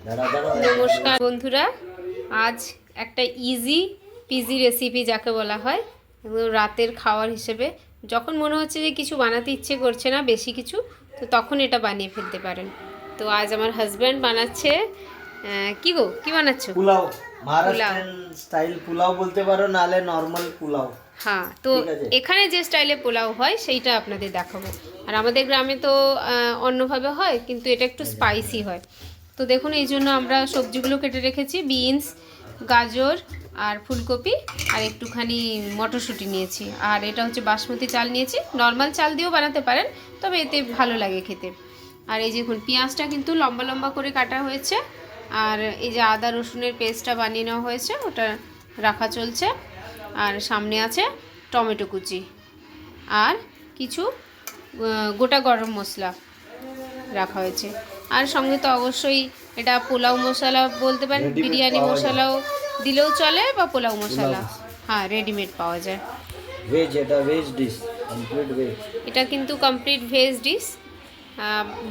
নমস্কার বন্ধুরা, আজ একটা ইজি পিজি রেসিপি যাকে বলা হয় রাতের খাওয়ার হিসেবে, যখন মনে হচ্ছে যে কিছু বানাতে ইচ্ছে করছে না বেশি কিছু, তো তখন এটা বানিয়ে ফেলতে পারেন। তো আজ আমার হাজব্যান্ড বানাচ্ছে কি গো, কি বানাচ্ছ? পোলাও, মহারাষ্ট্রিয়ান স্টাইল পোলাও বলতে পারো, নালে নরমাল পোলাও। হ্যাঁ, তো এখানে যে স্টাইলে পোলাও হয় সেইটা আপনাদের দেখাবো। আর আমাদের গ্রামে তো অন্যভাবে হয়, কিন্তু এটা একটু স্পাইসি হয়। তো দেখুন, এই জন্য আমরা সবজিগুলো কেটে রেখেছি, বিনস, গাজর আর ফুলকপি আর একটুখানি মটরশুঁটি নিয়েছি। আর এটা হচ্ছে বাসমতি চাল নিয়েছি, নর্মাল চাল দিয়েও বানাতে পারেন, তবে এতে ভালো লাগে খেতে। আর এই যে দেখুন, পেঁয়াজটা কিন্তু লম্বা লম্বা করে কাটা হয়েছে। আর এই যে আদা রসুনের পেস্টটা বানিয়ে নেওয়া হয়েছে, ওটা রাখা চলছে। আর সামনে আছে টমেটো কুচি আর কিছু গোটা গরম মশলা রাখা হয়েছে। আর সঙ্গে তো অবশ্যই এটা পোলাও মশলা বলতে পারেন, বিরিয়ানি মশলাও দিলেও চলে, বা পোলাও মশলা, হ্যাঁ, রেডিমেড পাওয়া যায়। ভেজ, এটা ভেজ ডিশ, কমপ্লিট ভেজ। এটা কিন্তু কমপ্লিট ভেজ ডিশ।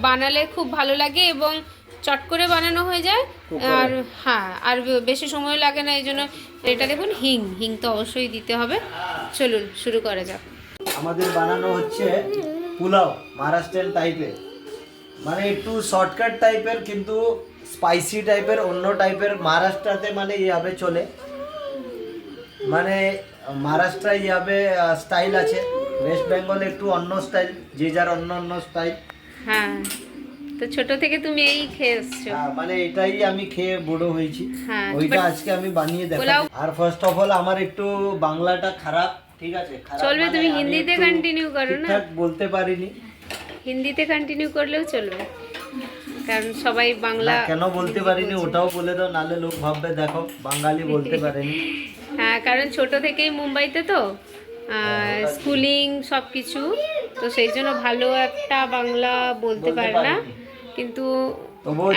বানালে খুব ভালো লাগে এবং চট করে বানানো হয়ে যায়। আর হ্যাঁ, আর বেশি সময় লাগে না। এই জন্য এটা দেখুন, হিং তো অবশ্যই দিতে হবে। চলুন শুরু করা যাক। আমাদের বানানো হচ্ছে পোলাও মহারাষ্ট্রিয়ান টাইপের, মানে একটু শর্টকাট টাইপের, কিন্তু স্পাইসি টাইপের, অন্য টাইপের। মহারাষ্ট্রতে মানে এইভাবে চলে, মানে মহারাষ্ট্র এইভাবে স্টাইল আছে। ওয়েস্ট বেঙ্গল একটু অন্য স্টাইল, যে যার অন্য অন্য স্টাইল। হ্যাঁ, তো ছোট থেকে তুমি এই খেয়ে এসছো। মানে এটাই আমি খেয়ে বড় হয়েছি, হ্যাঁ, ওইটা আজকে আমি বানিয়ে দেখাবো। আর ফার্স্ট অফ অল আমার একটু বাংলাটা খারাপ, ঠিক আছে? চলবে, তুমি হিন্দিতে কন্টিনিউ করো না। ঠিকঠাক বলতে পারিনি। হিন্দিতে কন্টিনিউ করলেও চলবে, কারণ সবাই বাংলা। কেন বলতে পারিনি ওটাও বলে দাও, নালে লোক ভাববে দেখো বাঙালি বলতে পারেনি। হ্যাঁ, কারণ ছোট থেকেই মুম্বাইতে তো স্কুলিং সব কিছু, তো সেই জন্য ভালো একটা বাংলা বলতে পারে না, কিন্তু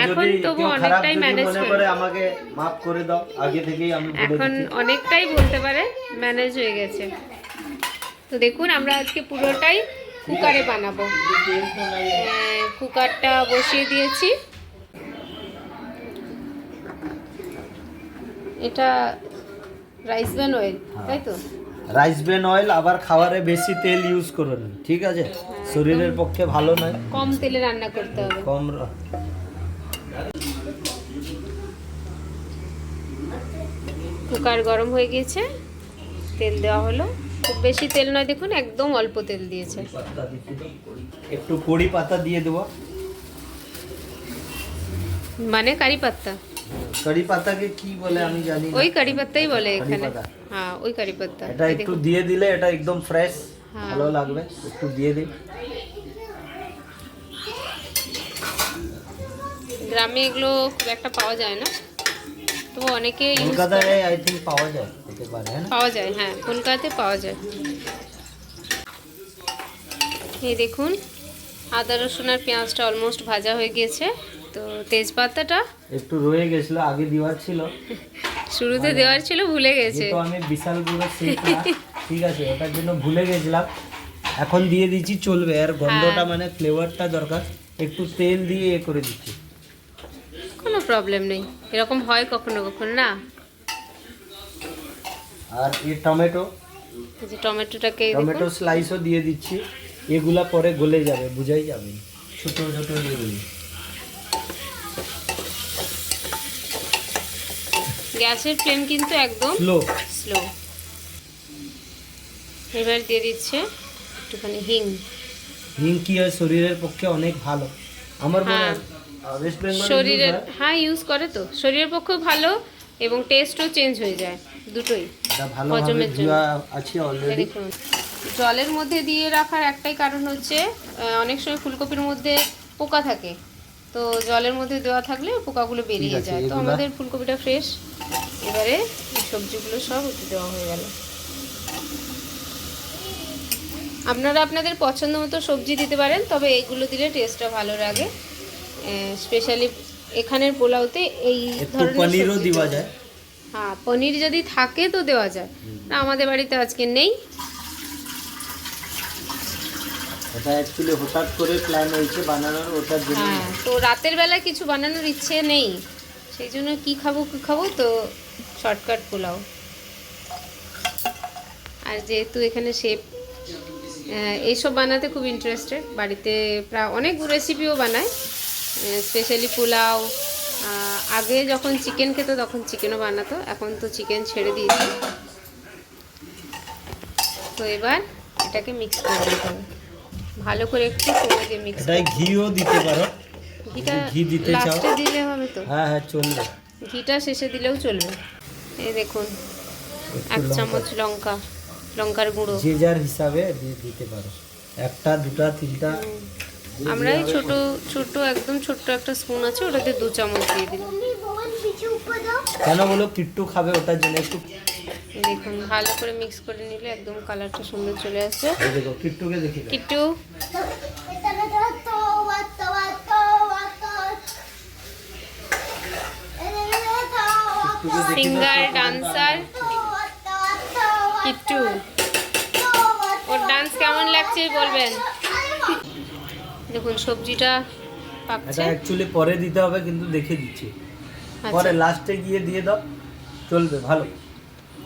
এখন তবু অনেকটাই ম্যানেজ করে। আমাকে মাফ করে দাও, আগে থেকেই আমি এখন অনেকটাই বলতে পারে, ম্যানেজ হয়ে গেছে। তো দেখুন, আমরা আজকে পুরোটাই কুকারে বানাবো। কুকারটা বসিয়ে দিয়েছি। এটা রাইস ব্র্যান অয়েল, তাই তো? রাইস ব্র্যান অয়েল, আবার খাবারে বেশি তেল ইউজ করো না, ঠিক আছে? শরীরের পক্ষে ভালো নয়, কম তেলে রান্না করতে হবে। কুকার গরম হয়ে গিয়েছে, তেল দেওয়া হলো। খুব বেশি তেল নয়, দেখুন একদম অল্প তেল দিয়েছে। একটু কড়ি পাতা দিয়ে দেবো, মানে কারি পাত্তা। কারি পাতাকে কি বলে আমি জানি না। ওই কারি পাত্তাই বলে এখানে। হ্যাঁ, ওই কারি পাত্তা। এটা একটু দিয়ে দিলে এটা একদম ফ্রেশ, ভালো লাগবে। একটু দিয়ে দিই। গ্রামে এগুলো খুব একটা পাওয়া যায় না, তবু অনেকে কলকাতায় আই থিঙ্ক পাওয়া যায়, হতে পারে। পাওয়া যায়, হ্যাঁ, কলকাতাতে পাওয়া যায়। এই দেখুন, আদা রসুন আর পেঁয়াজটা অলমোস্ট ভাজা হয়ে গিয়েছে। তো তেজপাতাটা একটু রয়ে গেছিল, আগে দেওয়ার ছিল, শুরুতে দেওয়ার ছিল, ভুলে গেছে। তো আমি বিশাল বড় শেখ না, ঠিক আছে, ওটার জন্য ভুলে গেছিলাম। এখন দিয়ে দিচ্ছি, চলবে। আর গন্ধটা মানে ফ্লেভারটা দরকার, একটু তেল দিয়ে এ করে দিচ্ছি, কোনো প্রবলেম নেই। এরকম হয় কখনো কখনো না। আর এই টমেটো, যে টমেটোটাকে টমেটো স্লাইসও দিয়ে দিচ্ছি। এগুলা পরে গলে যাবে, বুঝাই যাবে, ছোট ছোট এগুলি। গ্যাসের ফ্লেম কিন্তু একদম স্লো। এবার দিয়ে দিচ্ছে একটুখানি হিং। হিং কি হয়, শরীরের পক্ষে অনেক ভালো। আমার মনে হয় ওয়েস্ট বেঙ্গল শরীরের, হ্যাঁ, ইউজ করে তো, শরীরের পক্ষেও ভালো এবং টেস্টও চেঞ্জ হয়ে যায়, দুটোই হজমের জন্য আছে অলরেডি। দেখুন, জলের মধ্যে দিয়ে রাখার একটাই কারণ হচ্ছে অনেক সময় ফুলকপির মধ্যে পোকা থাকে, তো জলের মধ্যে দেওয়া থাকলে পোকাগুলো বেরিয়ে যায়। তো আমাদের ফুলকপিটা ফ্রেশ। এবারে সবজিগুলো সব দেওয়া হয়ে গেল। আপনারা আপনাদের পছন্দ মতো সবজি দিতে পারেন, তবে এইগুলো দিলে টেস্টটা ভালো লাগে। স্পেশালি এখানের পোলাওতে এই ধরনের পনিরও দেওয়া যায়। হ্যাঁ, পনির যদি থাকে তো দেওয়া যায়, না আমাদের বাড়িতে আজকে নেই। এটা অ্যাকচুয়ালি হঠাৎ করে প্ল্যান হয়েছে বানানোর, ওটার জন্য। হ্যাঁ, তো রাতের বেলা কিছু বানানোর ইচ্ছে নেই, সেই জন্য কি খাবো তো শর্টকাট পোলাও। আর যেহেতু এখানে শেফ এইসব বানাতে খুব ইন্টারেস্টেড, বাড়িতে প্রায় অনেক রেসিপিও বানায়, স্পেশালি পোলাও। আগে যখন চিকেন খেত তখন চিকেনও বানাতো, এখন তো চিকেন ছেড়ে দিয়েছি। তো এবার এটাকে মিক্স করে দিতে হবে ভালো করে, একটু সময় দিয়ে মিক্স। এটাই ঘিও দিতে পারো, ঘিটা ঘি দিতে চাও লাস্টে দিলে হবে তো? হ্যাঁ হ্যাঁ চলবে, ঘিটা শেষে দিলেও চলবে। এই দেখুন 1 চামচ লঙ্কার গুঁড়ো, যে যার হিসাবে দিয়ে দিতে পারো, 1টা 2টা 3টা। আমরা এই ছোট একদম ছোট্ট একটা স্পুন আছে, ওটাতে 2 চামচ দিয়ে দিলাম। কেন বলো, কিট্টু খাবে ওটার জন্য একটু। দেখুন ভালো করে মিক্স করে নিলে একদম কালারটা সুন্দর চলে আসছে। এই দেখো কিট্টুকে দেখি দাও। কিট্টু সিঙ্গার ডান্সার কিট্টু, ওর ডান্স কেমন লাগছে বলবেন। দেখুন সবজিটা পাকছে। এটা অ্যাকচুয়ালি পরে দিতে হবে, কিন্তু দেখে দিচ্ছি, আচ্ছা। পরে লাস্টে গিয়ে দিয়ে দাও, চলবে ভালো।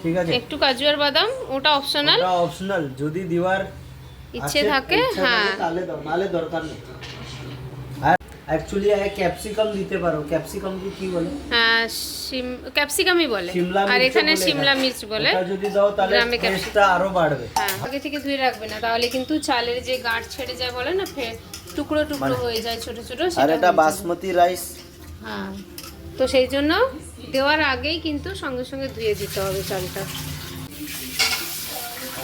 ঠিক আছে, একটু কাজু আর বাদাম ওটা অপশনাল, ওটা অপশনাল, যদি দিওয়ার ইচ্ছে থাকে হ্যাঁ তাহলে দাও, নালে দরকার নেই। আর অ্যাকচুয়ালি ক্যাপসিকাম দিতে পারো, ক্যাপসিকাম কি বলে? হ্যাঁ ক্যাপসিকামই বলে, শিমলা আর মির্চ এখানে বলে, শিমলা হ্যাঁ। মির্চ বলে। ওটা যদি দাও তাহলে গ্রামে টেস্টটা আরো বাড়বে। হ্যাঁ আগে থেকে ধুয়ে রাখবে না, তাহলে কিন্তু চালের যে গাঁট ছেড়ে যায় বলে না, টুকরো টুকরো হয়ে যায় ছোট ছোট, আর সেটা এটা হয়ে যায়। বাসমতি রাইস। হ্যাঁ তো সেই জন্য দেওয়ার আগেই কিন্তু সঙ্গে সঙ্গে ধুয়ে দিতে হবে চালটা।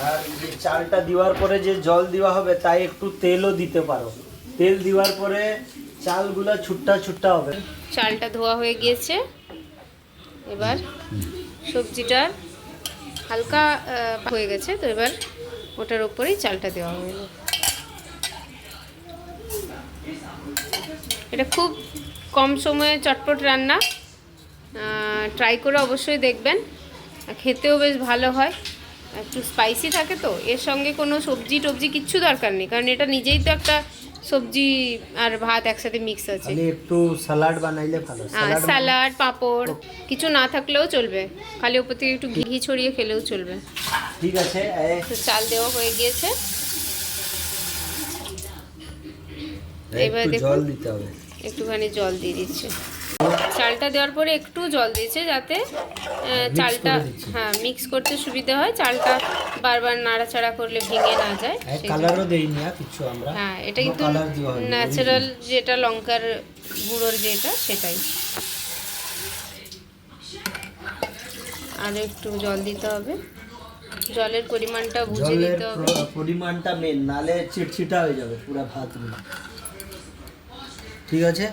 আর যে চালটা দেওয়ার পরে যে জল দেওয়া হবে তাই একটু তেলও দিতে পারো, তেল দেওয়ার পরে চালগুলো ছুট্টা হবে। চালটা ধোয়া হয়ে গিয়েছে, এবার সবজিটা হালকা হয়ে গেছে, তো এবার ওটার উপরেই চালটা দেওয়া হয়ে গেল। এটা খুব কম সময়ে চটপট রান্না, ট্রাই করে অবশ্যই দেখবেন, খেতেও বেশ ভালো হয়, একটু স্পাইসি থাকে। তো এর সঙ্গে কোনো সবজি টবজি কিচ্ছু দরকার নেই, কারণ এটা নিজেই তো একটা সবজি আর ভাত একসাথে মিক্স আছে। খালি একটু স্যালাড বানাইলে ভালো, স্যালাড পাঁপড় কিছু না থাকলেও চলবে, খালি উপর থেকে একটু ঘি ছড়িয়ে খেলেও চলবে। ঠিক আছে। তো চাল দেওয়া হয়ে গিয়েছে, এবার একটু দেখুন জল দিতে হবে, একটুখানি জল দিয়ে দিচ্ছে। চালটা দেওয়ার পরে একটু জল দিয়েছে যাতে চালটা হ্যাঁ মিক্স করতে সুবিধা হয়, চালটা বারবার নাড়াচাড়া করলে ভেঙে না যায়। কালারও দেইনি আর কিছু আমরা, হ্যাঁ এটা কিন্তু কালার দেওয়া হয় ন্যাচারাল যেটা লঙ্কার গুঁড়োর যেটা সেটাই। আর একটু জল দিতে হবে, জলের পরিমাণটা বুঝে জলের দিতে হবে। পরিমাণটা মেন, নালে চিটচিটা হয়ে যাবে পুরো ভাতগুলো। ঠিক আছে,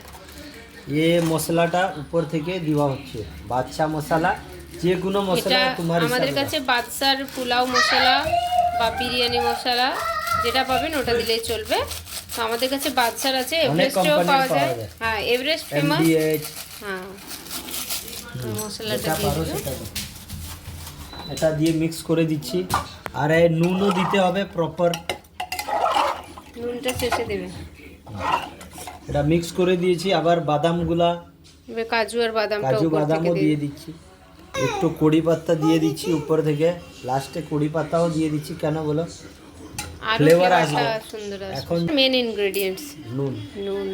এ মশলাটা উপর থেকে দেওয়া হচ্ছে, বাদশা মশলা, যে কোনো মশলা এটা তোমার আমাদের হিসাবে কাছে বাদশার পোলাও মশলা বা বিরিয়ানি মশলা যেটা পাবেন ওটা দিলেই চলবে। তো আমাদের কাছে বাদশার আছে, এভারেস্টও কোম্পানির পাওয়া পাওয়া যায়। যায়। হ্যাঁ এভারেস্ট ফেমাস। MDH, হ্যাঁ ওই মশলাটা যেটা দিয়ে পারো দিবে। সেটা দাও। এটা দিয়ে মিক্স করে দিচ্ছি, আর এই নুনও দিতে হবে প্রপার। নুনটা শেষে দেবে। এটা মিক্স করে দিয়েছি, আবার বাদামগুলা, এবার কাজু আর বাদামটা কাজু উপর থেকে বাদামও দিয়ে দিচ্ছি, একটু কড়ি পাতা দিয়ে দিচ্ছি উপর থেকে, লাস্টে কড়ি পাতাও দিয়ে দিচ্ছি। কেন বলো? আরো ফ্লেভার ফ্লেভারটা আসবে। সুন্দর আসবে। এখন মেন ইনগ্রেডিয়েন্টস নুন, নুন,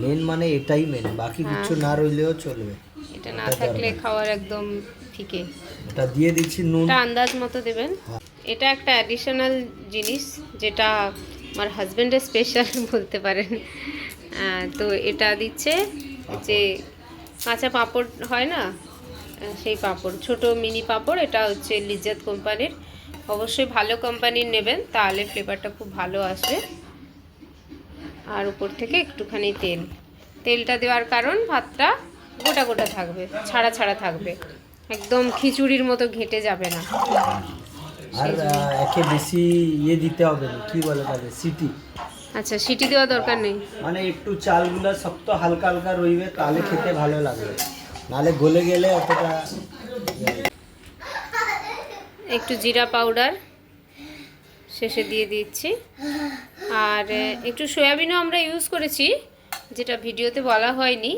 মেন মানে এটাই মেন, বাকি কিছু না রইলেও চলবে। এটা না থাকলে খাওয়ার একদম ফিকে। এটা দিয়ে দিচ্ছি নুন। এটা আন্দাজ মতো দেবেন। এটা একটা অ্যাডিশনাল জিনিস যেটা আমার হাজব্যান্ডের স্পেশাল বলতে পারেন। তো এটা দিচ্ছে যে কাঁচা পাঁপড় হয় না, সেই পাঁপড়, ছোট মিনি পাঁপড়, এটা হচ্ছে লিজ্জাত কোম্পানির। অবশ্যই ভালো কোম্পানির নেবেন, তাহলে ফ্লেভারটা খুব ভালো আসবে। আর উপর থেকে একটুখানি তেলটা দেওয়ার কারণ ভাতটা গোটা গোটা থাকবে, ছাড়া ছাড়া থাকবে, একদম খিচুড়ির মতো ঘেঁটে যাবে না। আর একে বেশি দিতে হবে না, কি বলে তাকে, সিটি। আচ্ছা সিটি দেওয়া দরকার নেই, মানে একটু চালগুলো শক্ত হালকা হালকা রইবে, তাহলে খেতে ভালো লাগবে, নালে গলে গেলে অতটা। একটু জিরা পাউডার শেষে দিয়ে দিচ্ছি, আর একটু সয়াবিনও আমরা ইউজ করেছি, যেটা ভিডিওতে বলা হয়নি।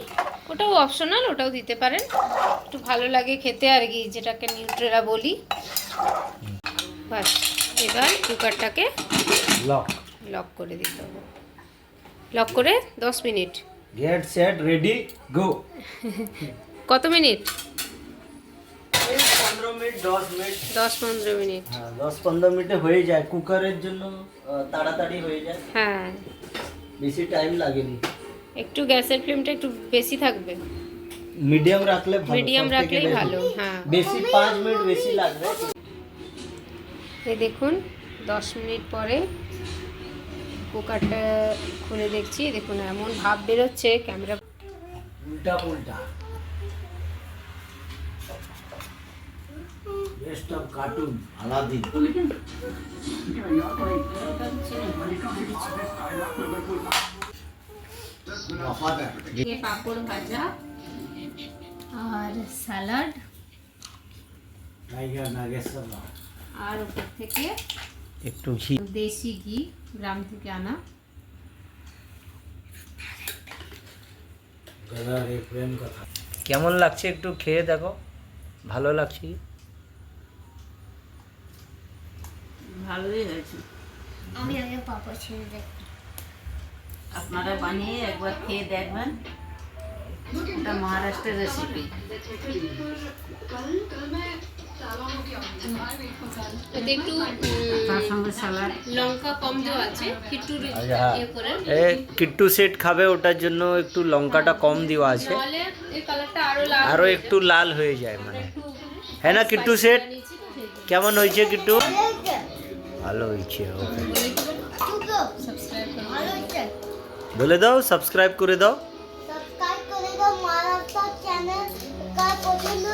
ওটাও অপশনাল, ওটাও দিতে পারেন, একটু ভালো লাগে খেতে আর কি, যেটাকে নিউট্রেলা বলি। বাস এবার কুকারটাকে লক লক করে দিতে হবে, লক করে 10 minute. Get set ready go. কত মিনিট? 15 minute 10 minute 10-15 minute. হ্যাঁ 10-15 মিনিটে হয়ে যায়, কুকারের জন্য তাড়াতাড়ি হয়ে যায়, হ্যাঁ, বেশি টাইম লাগেনি। একটু গ্যাসের ফ্লেমটা একটু বেশি থাকবে, মিডিয়াম রাখলে ভালো, মিডিয়াম সবথেকে রাখলেই বেশি। ভালো। হ্যাঁ, বেশি 5 মিনিট বেশি লাগবে। এই দেখুন 10 মিনিট পরে কুকারটা খুলে দেখছি, দেখুন এমন ভাব বেরোচ্ছে, ক্যামেরা উল্টা উল্টা বেস্ট অফ কার্টুন আলাদিন। পাঁপড় ভাজা আর স্যালাড টাইগার নাগেশ্বর রাও। আর উপর থেকে একটু ঘি। দেশি ঘি, গ্রাম থেকে আনা। প্রেম কথা। কেমন লাগছে একটু খেয়ে দেখো, ভালো লাগছে কি? ভালোই হয়েছে। আমি আগে পাপা ছেড়ে দেখ। আপনারা বানিয়ে একবার খেয়ে দেখবেন, এটা মহারাষ্ট্রের রেসিপি। এতে একটু তার সঙ্গে স্যালাড। লঙ্কা কম দেওয়া আছে, একটু ইয়ে করে, কিট্টু সেট খাবে, ওটার জন্য একটু লঙ্কাটা কম দেওয়া আছে, তাহলে এই কালারটা আরো লাল আরো হয়ে একটু লাল হয়ে যায় মানে। একটু হ্যাঁ না কিট্টু সেট? নিয়েছি তো সেই জন্য। কেমন হয়েছে কিট্টু? ভালো হয়েছে, ওকে। সাবস্ক্রাইব করুন। ভালো হচ্ছে। বলে দাও সাবস্ক্রাইব করে দাও। সাবস্ক্রাইব করে দাও মহারাষ্ট্র চ্যানেল, কার পছন্দ